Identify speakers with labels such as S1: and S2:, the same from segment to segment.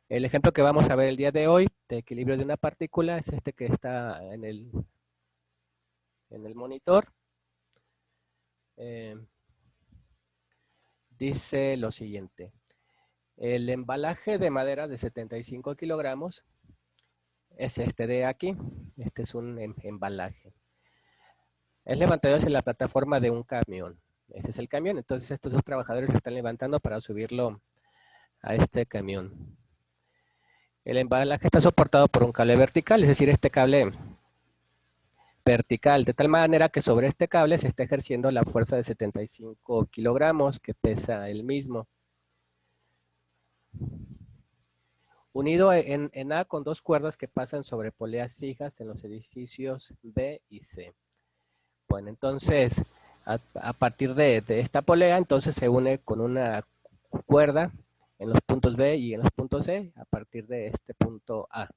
S1: El ejemplo que vamos a ver el día de hoy de equilibrio de una partícula es este que está en el monitor. Eh, Dice lo siguiente. El embalaje de madera de 75 kilogramos es este de aquí. Este es un embalaje. Es levantado en la plataforma de un camión. Este es el camión. Entonces estos dos trabajadores lo están levantando para subirlo a este camión. El embalaje está soportado por un cable vertical, es decir, este cable vertical, de tal manera que sobre este cable se está ejerciendo la fuerza de 75 kilogramos que pesa el mismo. Unido en A con dos cuerdas que pasan sobre poleas fijas en los edificios B y C. Bueno, entonces, a partir de esta polea, entonces se une con una cuerda en los puntos B y en los puntos C a partir de este punto A.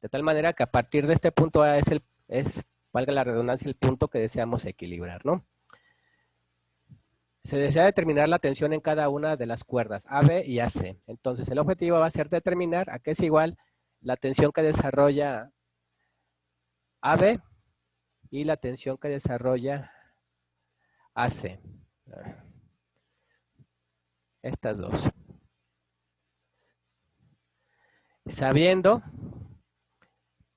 S1: De tal manera que a partir de este punto A valga la redundancia, el punto que deseamos equilibrar, ¿no? Se desea determinar la tensión en cada una de las cuerdas AB y AC. Entonces, el objetivo va a ser determinar a qué es igual la tensión que desarrolla AB y la tensión que desarrolla AC. Estas dos. Sabiendo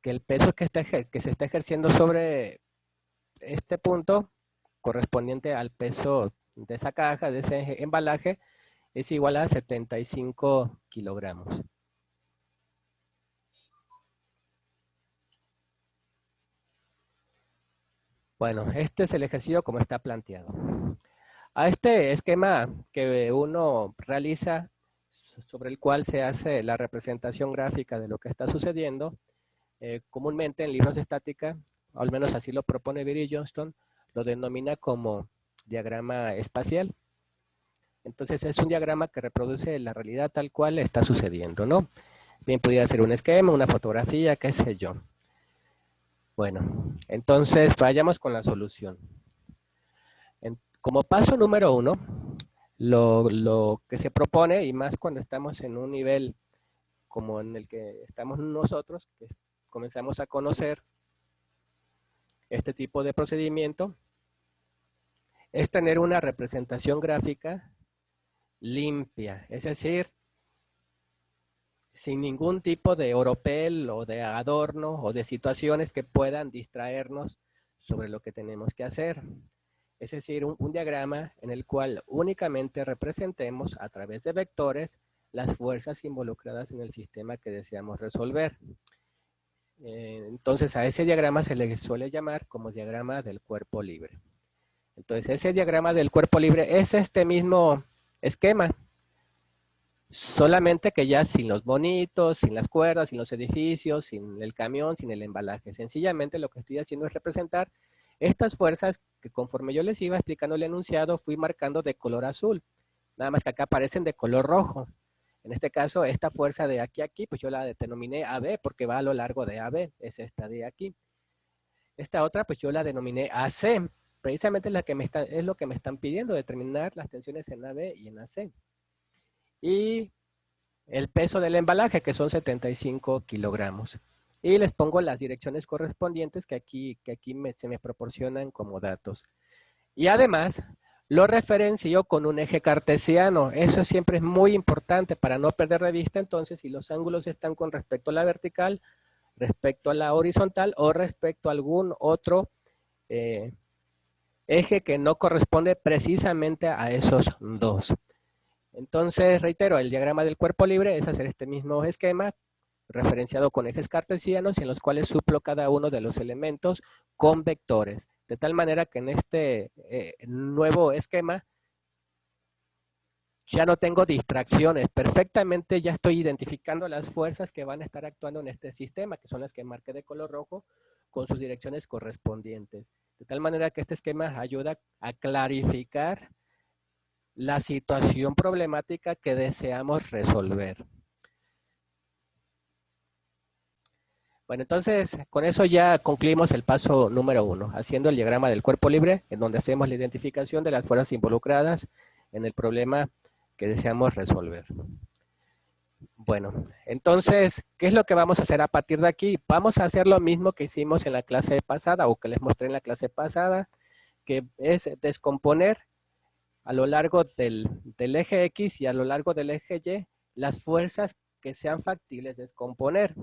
S1: que el peso que se está ejerciendo sobre este punto, correspondiente al peso de esa caja, de ese embalaje, es igual a 75 kilogramos. Bueno, este es el ejercicio como está planteado. A este esquema que uno realiza, sobre el cual se hace la representación gráfica de lo que está sucediendo, comúnmente en libros de estática, al menos así lo propone Beery Johnston, lo denomina como diagrama espacial. Entonces es un diagrama que reproduce la realidad tal cual está sucediendo, ¿no? Bien pudiera ser un esquema, una fotografía, qué sé yo. Bueno, entonces vayamos con la solución. Como paso número 1, lo que se propone, y más cuando estamos en un nivel como en el que estamos nosotros, que comenzamos a conocer este tipo de procedimiento, es tener una representación gráfica limpia, es decir, sin ningún tipo de oropel o de adorno o de situaciones que puedan distraernos sobre lo que tenemos que hacer. Es decir, un diagrama en el cual únicamente representemos a través de vectores las fuerzas involucradas en el sistema que deseamos resolver. Entonces a ese diagrama se le suele llamar como diagrama del cuerpo libre. Entonces ese diagrama del cuerpo libre es este mismo esquema, solamente que ya sin los bonitos, sin las cuerdas, sin los edificios, sin el camión, sin el embalaje. Sencillamente lo que estoy haciendo es representar estas fuerzas que conforme yo les iba explicando el enunciado, fui marcando de color azul. Nada más que acá aparecen de color rojo. En este caso, esta fuerza de aquí a aquí, pues yo la denominé AB porque va a lo largo de AB, es esta de aquí. Esta otra, pues yo la denominé AC, precisamente es lo que me están pidiendo, determinar las tensiones en AB y en AC. Y el peso del embalaje, que son 75 kilogramos. Y les pongo las direcciones correspondientes que aquí se me proporcionan como datos. Y además, lo referencio con un eje cartesiano. Eso siempre es muy importante para no perder de vista. Entonces, si los ángulos están con respecto a la vertical, respecto a la horizontal o respecto a algún otro eje que no corresponde precisamente a esos dos. Entonces, reitero, el diagrama del cuerpo libre es hacer este mismo esquema referenciado con ejes cartesianos y en los cuales suplo cada uno de los elementos con vectores. De tal manera que en este nuevo esquema ya no tengo distracciones. Perfectamente ya estoy identificando las fuerzas que van a estar actuando en este sistema, que son las que marqué de color rojo con sus direcciones correspondientes. De tal manera que este esquema ayuda a clarificar la situación problemática que deseamos resolver. Bueno, entonces con eso ya concluimos el paso número 1, haciendo el diagrama del cuerpo libre, en donde hacemos la identificación de las fuerzas involucradas en el problema que deseamos resolver. Bueno, entonces, ¿qué es lo que vamos a hacer a partir de aquí? Vamos a hacer lo mismo que hicimos en la clase pasada o que les mostré en la clase pasada, que es descomponer a lo largo del eje X y a lo largo del eje Y las fuerzas que sean factibles de descomponer.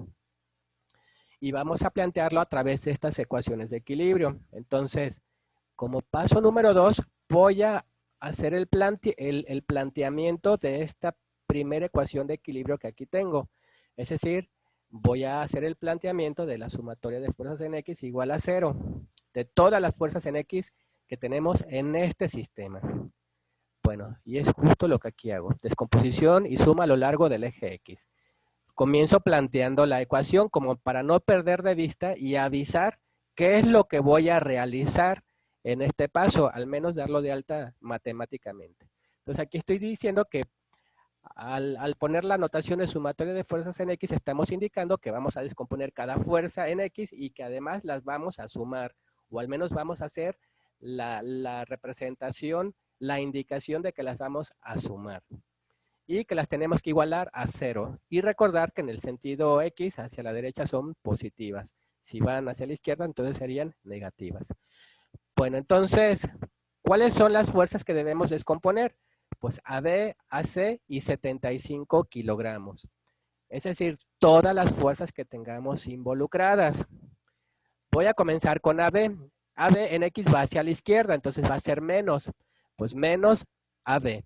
S1: Y vamos a plantearlo a través de estas ecuaciones de equilibrio. Entonces, como paso número 2, voy a hacer el planteamiento de esta primera ecuación de equilibrio que aquí tengo. Es decir, voy a hacer el planteamiento de la sumatoria de fuerzas en X igual a 0, de todas las fuerzas en X que tenemos en este sistema. Bueno, y es justo lo que aquí hago. Descomposición y suma a lo largo del eje X. Comienzo planteando la ecuación como para no perder de vista y avisar qué es lo que voy a realizar en este paso, al menos darlo de alta matemáticamente. Entonces aquí estoy diciendo que al poner la notación de sumatoria de fuerzas en X, estamos indicando que vamos a descomponer cada fuerza en X y que además las vamos a sumar, o al menos vamos a hacer la representación, la indicación de que las vamos a sumar y que las tenemos que igualar a 0. Y recordar que en el sentido X hacia la derecha son positivas. Si van hacia la izquierda, entonces serían negativas. Bueno, entonces, ¿cuáles son las fuerzas que debemos descomponer? Pues AB, AC y 75 kilogramos. Es decir, todas las fuerzas que tengamos involucradas. Voy a comenzar con AB. AB en X va hacia la izquierda, entonces va a ser menos. Pues menos AB.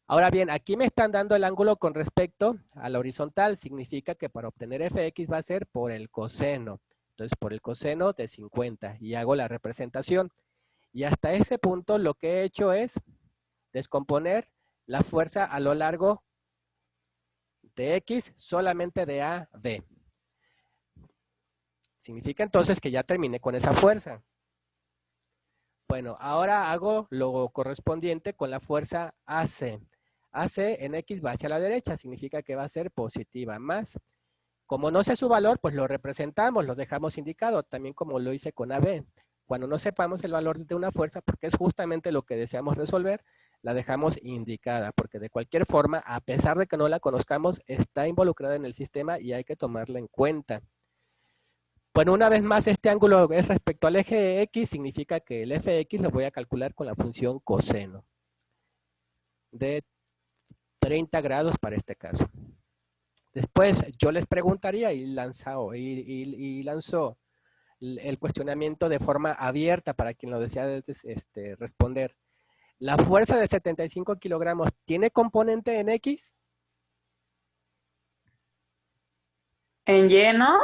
S1: Ahora bien, aquí me están dando el ángulo con respecto a la horizontal. Significa que para obtener fx va a ser por el coseno. Entonces, por el coseno de 50. Y hago la representación. Y hasta ese punto lo que he hecho es descomponer la fuerza a lo largo de X solamente de A a B. Significa entonces que ya terminé con esa fuerza. Bueno, ahora hago lo correspondiente con la fuerza AC. AC en X va hacia la derecha, significa que va a ser positiva, más. Como no sé su valor, pues lo representamos, lo dejamos indicado, también como lo hice con AB. Cuando no sepamos el valor de una fuerza, porque es justamente lo que deseamos resolver, la dejamos indicada, porque de cualquier forma, a pesar de que no la conozcamos, está involucrada en el sistema y hay que tomarla en cuenta. Bueno, una vez más, este ángulo es respecto al eje X, significa que el fx lo voy a calcular con la función coseno de 30 grados para este caso. Después yo les preguntaría y lanzó el cuestionamiento de forma abierta para quien lo desea responder. ¿La fuerza de 75 kilogramos tiene componente en X?
S2: ¿En Y, no?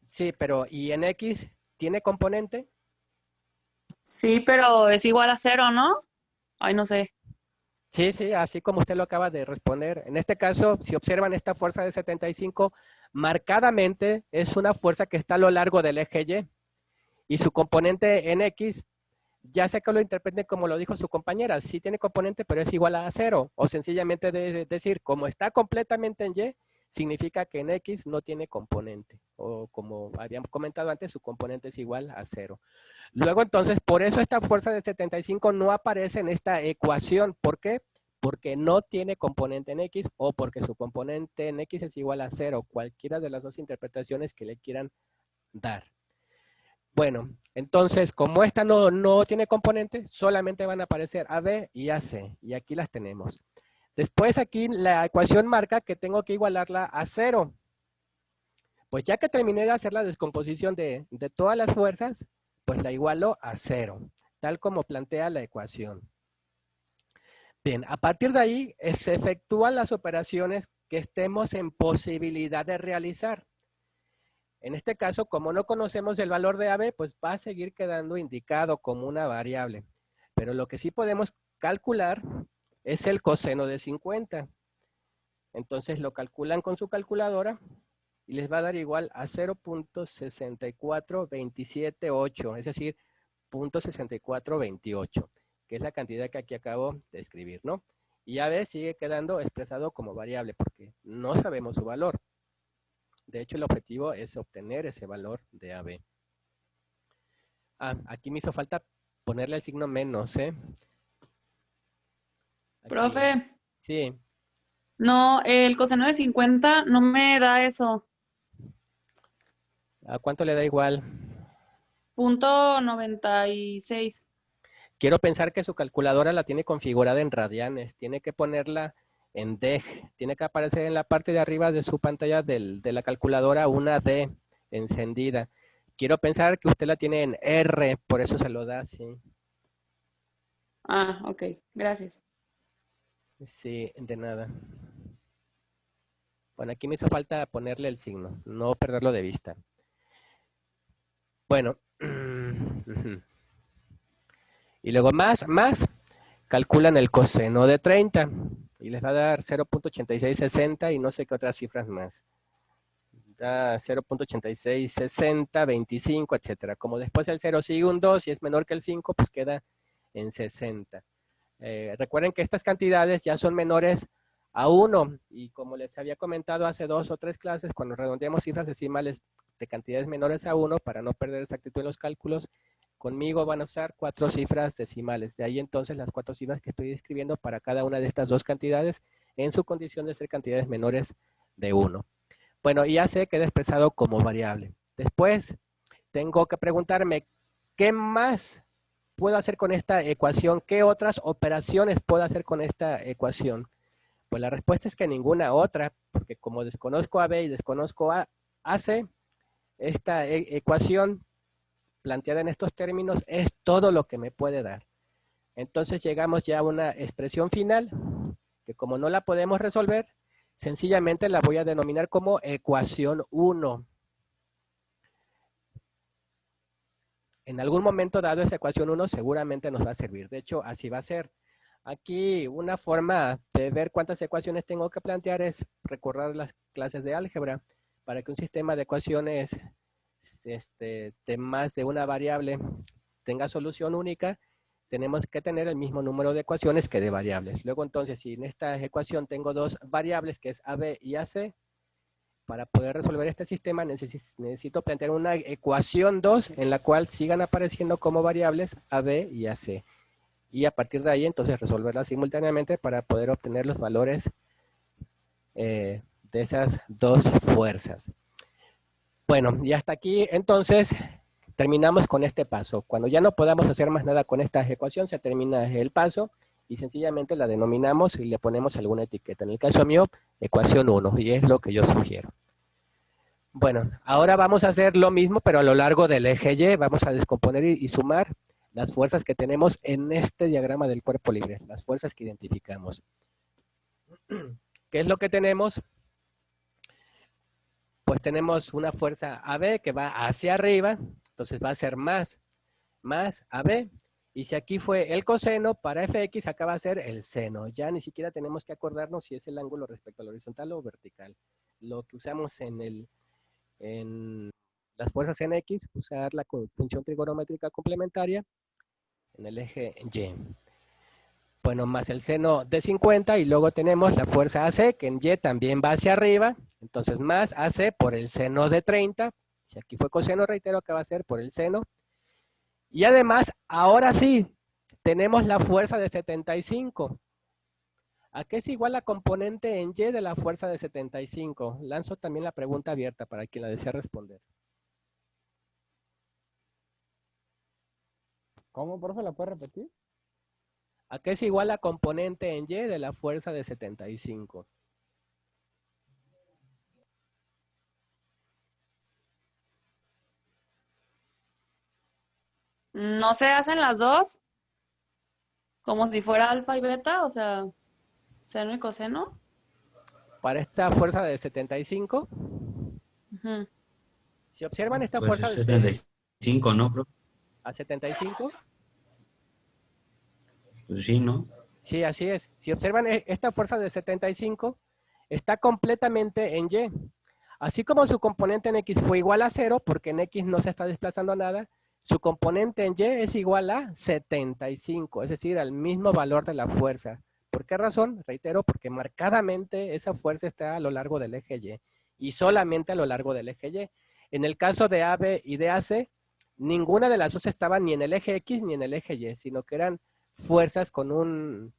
S1: Sí, pero ¿y en X tiene componente?
S2: Sí, pero es igual a 0, ¿no? Ay, no sé.
S1: Sí, sí, así como usted lo acaba de responder. En este caso, si observan esta fuerza de 75, marcadamente es una fuerza que está a lo largo del eje Y y su componente en X, ya sé que lo interpreten como lo dijo su compañera, sí tiene componente, pero es igual a 0, o sencillamente decir, como está completamente en Y, significa que en X no tiene componente, o como habíamos comentado antes, su componente es igual a 0. Luego entonces, por eso esta fuerza de 75 no aparece en esta ecuación. ¿Por qué? Porque no tiene componente en X o porque su componente en X es igual a 0, cualquiera de las dos interpretaciones que le quieran dar. Bueno, entonces, como esta no tiene componente, solamente van a aparecer AB y AC, y aquí las tenemos. Después aquí la ecuación marca que tengo que igualarla a 0. Pues ya que terminé de hacer la descomposición de todas las fuerzas, pues la igualo a 0, tal como plantea la ecuación. Bien, a partir de ahí se efectúan las operaciones que estemos en posibilidad de realizar. En este caso, como no conocemos el valor de AB, pues va a seguir quedando indicado como una variable. Pero lo que sí podemos calcular es el coseno de 50. Entonces lo calculan con su calculadora y les va a dar igual a 0.64278, es decir, 0.6428, que es la cantidad que aquí acabo de escribir, ¿no? Y AB sigue quedando expresado como variable porque no sabemos su valor. De hecho, el objetivo es obtener ese valor de AB. Ah, aquí me hizo falta ponerle el signo menos, ¿eh? Aquí,
S2: Profe,
S1: sí.
S2: No, el coseno de 50 no me da eso.
S1: ¿A cuánto le da igual?
S2: Punto 96.
S1: Quiero pensar que su calculadora la tiene configurada en radianes. Tiene que ponerla en DEG. Tiene que aparecer en la parte de arriba de su pantalla de la calculadora una D encendida. Quiero pensar que usted la tiene en R, por eso se lo da así.
S2: Ah, ok, gracias.
S1: Sí, de nada. Bueno, aquí me hizo falta ponerle el signo, no perderlo de vista. Bueno. Y luego más, calculan el coseno de 30 y les va a dar 0.8660 y no sé qué otras cifras más. Da 0.8660, 25, etcétera. Como después el 0 sigue un 2 y es menor que el 5, pues queda en 60. Recuerden que estas cantidades ya son menores a 1 y como les había comentado hace 2 o 3 clases, cuando redondeamos cifras decimales de cantidades menores a 1 para no perder exactitud en los cálculos, conmigo van a usar 4 cifras decimales. De ahí entonces las 4 cifras que estoy escribiendo para cada una de estas dos cantidades en su condición de ser cantidades menores de 1. Bueno, y ya sé que queda expresado como variable. Después tengo que preguntarme, ¿qué más puedo hacer con esta ecuación? ¿Qué otras operaciones puedo hacer con esta ecuación? Pues la respuesta es que ninguna otra, porque como desconozco a B y desconozco a C, esta ecuación planteada en estos términos es todo lo que me puede dar. Entonces llegamos ya a una expresión final que como no la podemos resolver, sencillamente la voy a denominar como ecuación 1. En algún momento dado esa ecuación 1 seguramente nos va a servir. De hecho, así va a ser. Aquí una forma de ver cuántas ecuaciones tengo que plantear es recordar las clases de álgebra para que un sistema de ecuaciones de más de una variable tenga solución única. Tenemos que tener el mismo número de ecuaciones que de variables. Luego entonces, si en esta ecuación tengo dos variables, que es AB y AC, para poder resolver este sistema necesito plantear una ecuación 2 en la cual sigan apareciendo como variables AB y AC. Y a partir de ahí entonces resolverlas simultáneamente para poder obtener los valores de esas dos fuerzas. Bueno, y hasta aquí entonces terminamos con este paso. Cuando ya no podamos hacer más nada con esta ecuación, se termina el paso y sencillamente la denominamos y le ponemos alguna etiqueta. En el caso mío, ecuación 1, y es lo que yo sugiero. Bueno, ahora vamos a hacer lo mismo, pero a lo largo del eje Y. Vamos a descomponer y sumar las fuerzas que tenemos en este diagrama del cuerpo libre, las fuerzas que identificamos. ¿Qué es lo que tenemos? Pues tenemos una fuerza AB que va hacia arriba, entonces va a ser más AB, y si aquí fue el coseno, para fx acá va a ser el seno. Ya ni siquiera tenemos que acordarnos si es el ángulo respecto al horizontal o vertical. Lo que usamos en las fuerzas en X, usar la función trigonométrica complementaria en el eje Y. Bueno, más el seno de 50 y luego tenemos la fuerza AC que en Y también va hacia arriba, entonces más AC por el seno de 30, si aquí fue coseno, reitero, que va a ser por el seno. Y además, ahora sí, tenemos la fuerza de 75. ¿A qué es igual la componente en Y de la fuerza de 75? Lanzo también la pregunta abierta para quien la desea responder.
S3: ¿Cómo, profe? ¿La puede repetir?
S1: ¿A qué es igual la componente en Y de la fuerza de 75?
S2: ¿No se hacen las dos? Como si fuera alfa y beta, o sea, seno y coseno.
S1: Para esta fuerza de 75,
S2: Ujú.
S1: si observan esta
S4: Pues
S1: fuerza
S4: es 75, ¿no, profe?
S1: a 75,
S4: Pues sí, ¿no?
S1: sí, así es. Si observan esta fuerza de 75, está completamente en Y. Así como su componente en X fue igual a 0, porque en X no se está desplazando nada, su componente en Y es igual a 75, es decir, al mismo valor de la fuerza. ¿Por qué razón? Reitero, porque marcadamente esa fuerza está a lo largo del eje Y y solamente a lo largo del eje Y. En el caso de AB y de AC, ninguna de las dos estaba ni en el eje X ni en el eje Y, sino que eran fuerzas con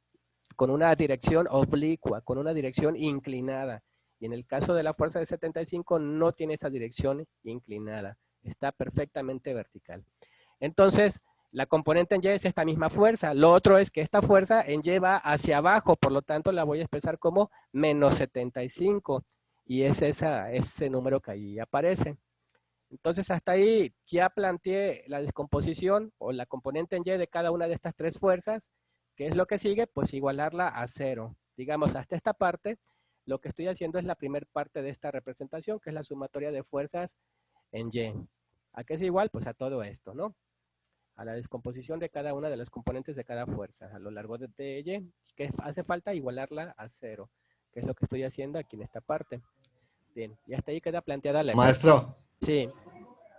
S1: con una dirección oblicua, con una dirección inclinada. Y en el caso de la fuerza de 75 no tiene esa dirección inclinada, está perfectamente vertical. Entonces, la componente en Y es esta misma fuerza. Lo otro es que esta fuerza en Y va hacia abajo, por lo tanto la voy a expresar como menos 75. Y es ese número que ahí aparece. Entonces, hasta ahí ya planteé la descomposición o la componente en Y de cada una de estas tres fuerzas. ¿Qué es lo que sigue? Pues igualarla a 0. Digamos, hasta esta parte, lo que estoy haciendo es la primera parte de esta representación, que es la sumatoria de fuerzas en Y. ¿A qué es igual? Pues a todo esto, ¿no? A la descomposición de cada una de las componentes de cada fuerza a lo largo de Y, que hace falta igualarla a 0, que es lo que estoy haciendo aquí en esta parte. Bien, y hasta ahí queda planteada la ecuación.
S5: Maestro,
S1: Sí,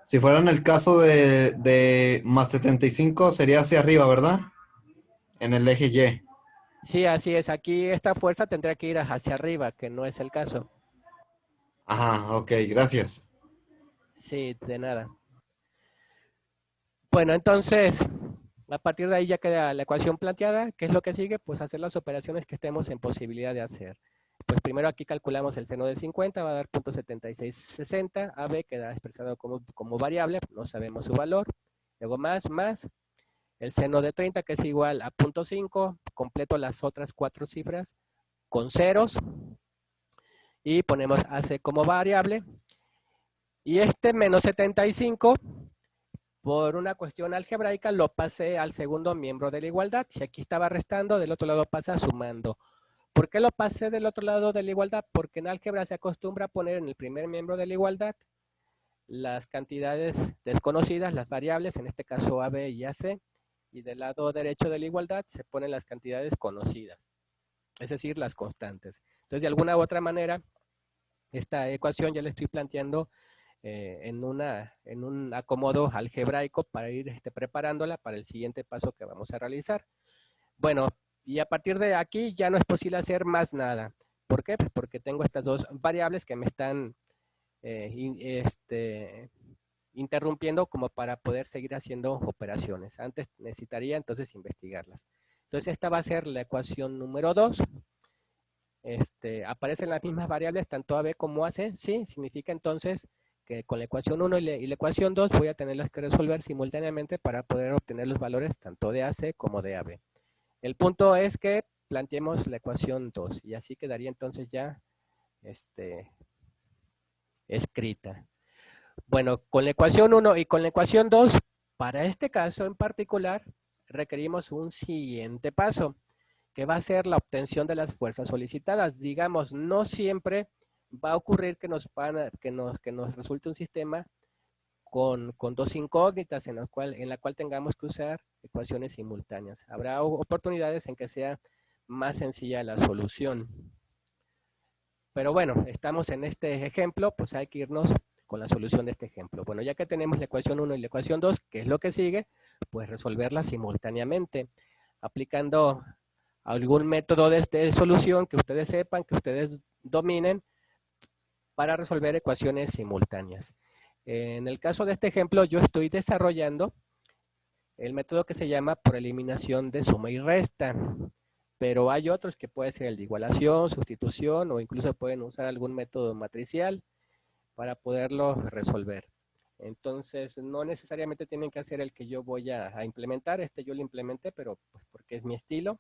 S5: si fuera en el caso de más 75, sería hacia arriba, ¿verdad? En el eje Y.
S1: sí, así es. Aquí esta fuerza tendría que ir hacia arriba, que no es el caso.
S5: Ajá, ok, gracias.
S1: Sí, de nada. Bueno, entonces, a partir de ahí ya queda la ecuación planteada. ¿Qué es lo que sigue? Pues hacer las operaciones que estemos en posibilidad de hacer. Pues primero aquí calculamos el seno de 50, va a dar 0.7660. AB queda expresado como variable, no sabemos su valor. Luego más, el seno de 30, que es igual a 0.5. Completo las otras 4 cifras con ceros. Y ponemos AC como variable. Y este menos 75, por una cuestión algebraica, lo pasé al segundo miembro de la igualdad. Si aquí estaba restando, del otro lado pasa sumando. ¿Por qué lo pasé del otro lado de la igualdad? Porque en álgebra se acostumbra a poner en el primer miembro de la igualdad las cantidades desconocidas, las variables, en este caso AB y AC, y del lado derecho de la igualdad se ponen las cantidades conocidas, es decir, las constantes. Entonces, de alguna u otra manera, esta ecuación ya la estoy planteando en un acomodo algebraico para ir preparándola para el siguiente paso que vamos a realizar. Bueno, y a partir de aquí ya no es posible hacer más nada. ¿Por qué? Porque tengo estas dos variables que me están interrumpiendo como para poder seguir haciendo operaciones. Antes necesitaría entonces investigarlas. Entonces esta va a ser la ecuación número 2. Aparecen las mismas variables, tanto AB como AC. Sí, significa entonces que con la ecuación 1 y la ecuación 2 voy a tenerlas que resolver simultáneamente para poder obtener los valores tanto de AC como de AB. El punto es que planteemos la ecuación 2 y así quedaría entonces ya escrita. Bueno, con la ecuación 1 y con la ecuación 2, para este caso en particular, requerimos un siguiente paso, que va a ser la obtención de las fuerzas solicitadas. Digamos, no siempre va a ocurrir que nos resulte un sistema con dos incógnitas en la cual tengamos que usar ecuaciones simultáneas. Habrá oportunidades en que sea más sencilla la solución. Pero bueno, estamos en este ejemplo, pues hay que irnos con la solución de este ejemplo. Bueno, ya que tenemos la ecuación 1 y la ecuación 2, ¿qué es lo que sigue? Pues resolverlas simultáneamente, aplicando algún método de solución que ustedes sepan, que ustedes dominen, para resolver ecuaciones simultáneas. En el caso de este ejemplo, yo estoy desarrollando el método que se llama por eliminación de suma y resta, pero hay otros que puede ser el de igualación, sustitución, o incluso pueden usar algún método matricial para poderlo resolver. Entonces, no necesariamente tienen que hacer el que yo voy a implementar. Yo lo implementé, pero pues, porque es mi estilo.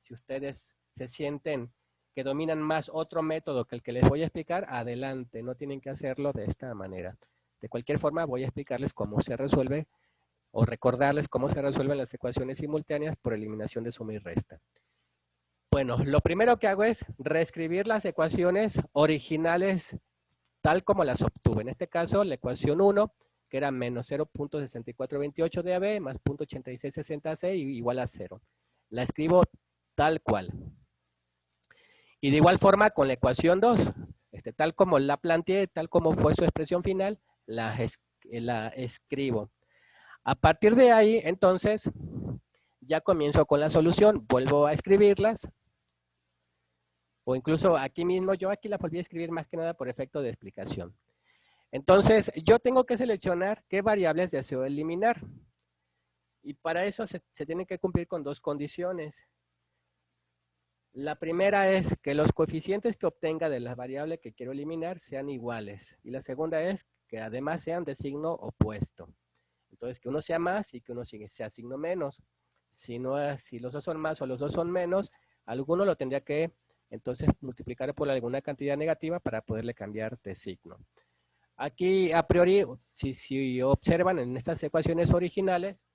S1: Si ustedes se sienten que dominan más otro método que el que les voy a explicar, adelante, no tienen que hacerlo de esta manera. De cualquier forma, voy a explicarles cómo se resuelve o recordarles cómo se resuelven las ecuaciones simultáneas por eliminación de suma y resta. Bueno, lo primero que hago es reescribir las ecuaciones originales tal como las obtuve. En este caso, la ecuación 1, que era menos 0.6428 de AB más 0.8660 AC igual a 0. La escribo tal cual. Y de igual forma con la ecuación 2, tal como la planteé, tal como fue su expresión final, la escribo. A partir de ahí, entonces, ya comienzo con la solución, vuelvo a escribirlas, o incluso aquí mismo, yo aquí la volví a escribir más que nada por efecto de explicación. Entonces, yo tengo que seleccionar qué variables deseo eliminar. Y para eso se tienen que cumplir con dos condiciones. La primera es que los coeficientes que obtenga de la variable que quiero eliminar sean iguales. Y la segunda es que además sean de signo opuesto. Entonces, que uno sea más y que uno sea signo menos. Si los dos son más o los dos son menos, alguno lo tendría que entonces multiplicar por alguna cantidad negativa para poderle cambiar de signo. Aquí, a priori, si observan en estas ecuaciones originales,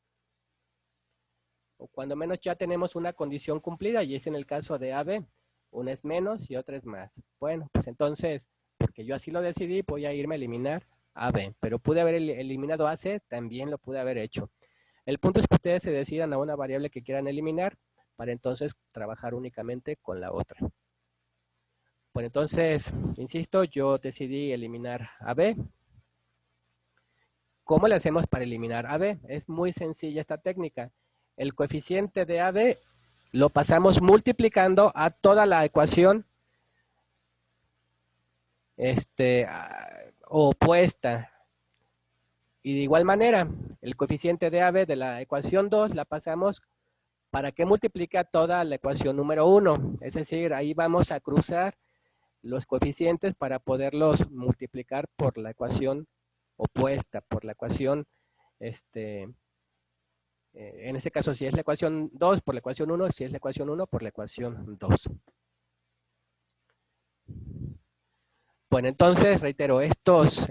S1: o cuando menos ya tenemos una condición cumplida, y es en el caso de AB, una es menos y otra es más. Bueno, pues entonces, porque yo así lo decidí, voy a irme a eliminar AB, pero pude haber eliminado AC, también lo pude haber hecho. El punto es que ustedes se decidan a una variable que quieran eliminar, para entonces trabajar únicamente con la otra. Bueno, entonces, insisto, yo decidí eliminar AB. ¿Cómo le hacemos para eliminar AB? Es muy sencilla esta técnica. El coeficiente de AB lo pasamos multiplicando a toda la ecuación opuesta. Y de igual manera, el coeficiente de AB de la ecuación 2 la pasamos para que multiplique a toda la ecuación número 1. Es decir, ahí vamos a cruzar los coeficientes para poderlos multiplicar por la ecuación opuesta, por la ecuación en este caso, si es la ecuación 2 por la ecuación 1, si es la ecuación 1 por la ecuación 2. Bueno, entonces, reitero, estos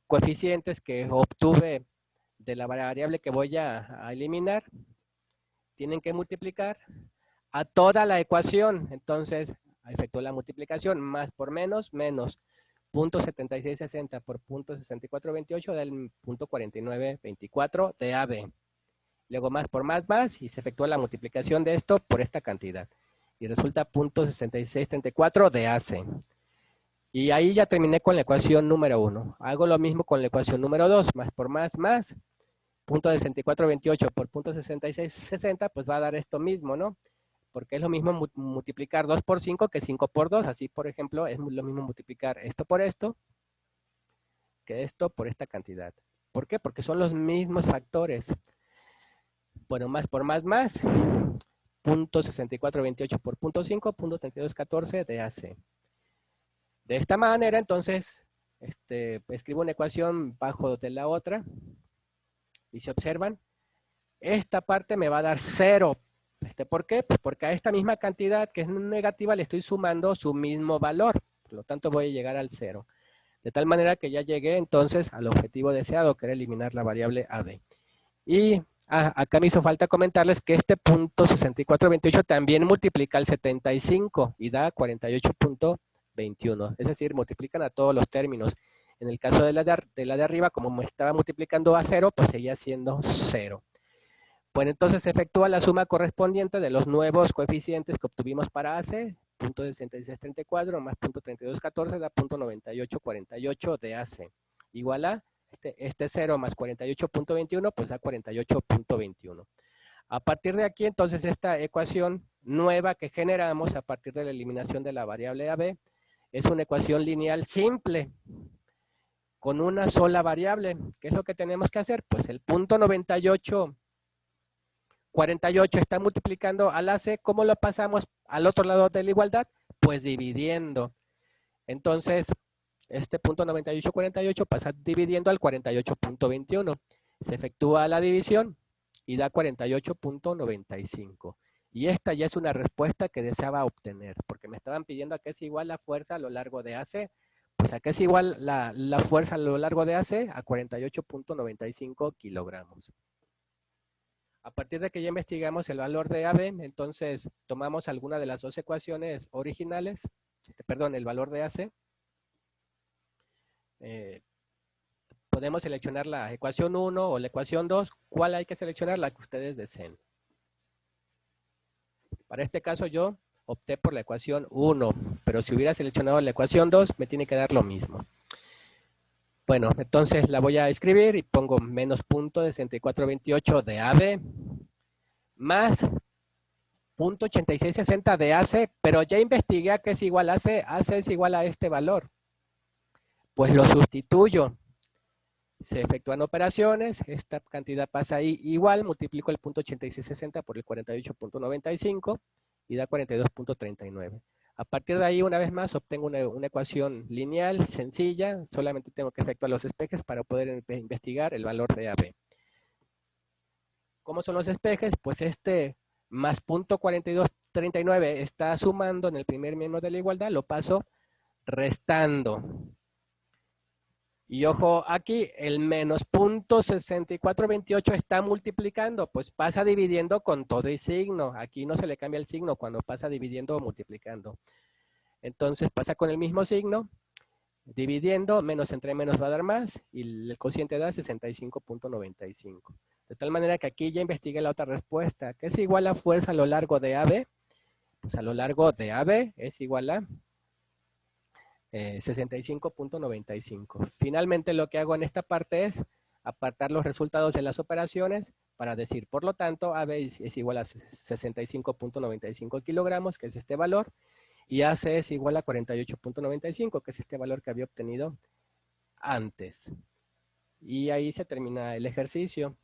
S1: coeficientes que obtuve de la variable que voy a eliminar, tienen que multiplicar a toda la ecuación. Entonces, efectúo la multiplicación, más por menos, menos 0.7660 por 0.6428 da el 0.4924 de AB. Luego más por más, y se efectúa la multiplicación de esto por esta cantidad. Y resulta 0.6634 de AC. Y ahí ya terminé con la ecuación número 1. Hago lo mismo con la ecuación número 2. Más por más, 0.6428 por 0.6660, pues va a dar esto mismo, ¿no? Porque es lo mismo multiplicar 2 por 5 que 5 por 2. Así, por ejemplo, es lo mismo multiplicar esto por esto que esto por esta cantidad. ¿Por qué? Porque son los mismos factores. Bueno, más por más, 0.6428 por 0.5, 0.3214 de AC. De esta manera, entonces, escribo una ecuación bajo de la otra. Y si observan, esta parte me va a dar 0. ¿Por qué? Pues porque a esta misma cantidad que es negativa le estoy sumando su mismo valor. Por lo tanto, voy a llegar al 0. De tal manera que ya llegué entonces al objetivo deseado, que era eliminar la variable AB. Y acá me hizo falta comentarles que este 0.6428 también multiplica al 75 y da 48.21. Es decir, multiplican a todos los términos. En el caso de la de arriba, como me estaba multiplicando a 0, pues seguía siendo 0. Bueno, entonces se efectúa la suma correspondiente de los nuevos coeficientes que obtuvimos para AC, 0.6634 más 0.3214 da 0.9848 de AC, igual a este 0 más 48.21, pues da 48.21. A partir de aquí, entonces, esta ecuación nueva que generamos a partir de la eliminación de la variable AB es una ecuación lineal simple con una sola variable. ¿Qué es lo que tenemos que hacer? Pues el 0.9848 está multiplicando al AC. ¿Cómo lo pasamos al otro lado de la igualdad? Pues dividiendo. Entonces, este 0.9848 pasa dividiendo al 48.21. Se efectúa la división y da 48.95. Y esta ya es una respuesta que deseaba obtener, porque me estaban pidiendo a qué es igual la fuerza a lo largo de AC. Pues a qué es igual la fuerza a lo largo de AC a 48.95 kilogramos. A partir de que ya investigamos el valor de AB, entonces tomamos alguna de las dos ecuaciones originales, el valor de AC. Podemos seleccionar la ecuación 1 o la ecuación 2. ¿Cuál hay que seleccionar? La que ustedes deseen. Para este caso yo opté por la ecuación 1, pero si hubiera seleccionado la ecuación 2, me tiene que dar lo mismo. Bueno, entonces la voy a escribir y pongo menos 0.6428 de AB más 0.8660 de AC, pero ya investigué a qué es igual a AC. AC es igual a este valor. Pues lo sustituyo. Se efectúan operaciones, esta cantidad pasa ahí igual, multiplico el 0.8660 por el 48.95 y da 42.39. A partir de ahí, una vez más, obtengo una ecuación lineal sencilla. Solamente tengo que efectuar los espejes para poder investigar el valor de AB. ¿Cómo son los espejes? Pues este más 0.4239 está sumando en el primer miembro de la igualdad, lo paso restando. Y ojo, aquí el menos 0.6428 está multiplicando, pues pasa dividiendo con todo y signo. Aquí no se le cambia el signo cuando pasa dividiendo o multiplicando. Entonces pasa con el mismo signo, dividiendo, menos entre menos va a dar más, y el cociente da 65.95. De tal manera que aquí ya investigué la otra respuesta, que es igual a fuerza a lo largo de AB. Pues a lo largo de AB es igual a 65.95. Finalmente lo que hago en esta parte es apartar los resultados de las operaciones para decir, por lo tanto, AB es igual a 65.95 kilogramos, que es este valor, y AC es igual a 48.95, que es este valor que había obtenido antes. Y ahí se termina el ejercicio.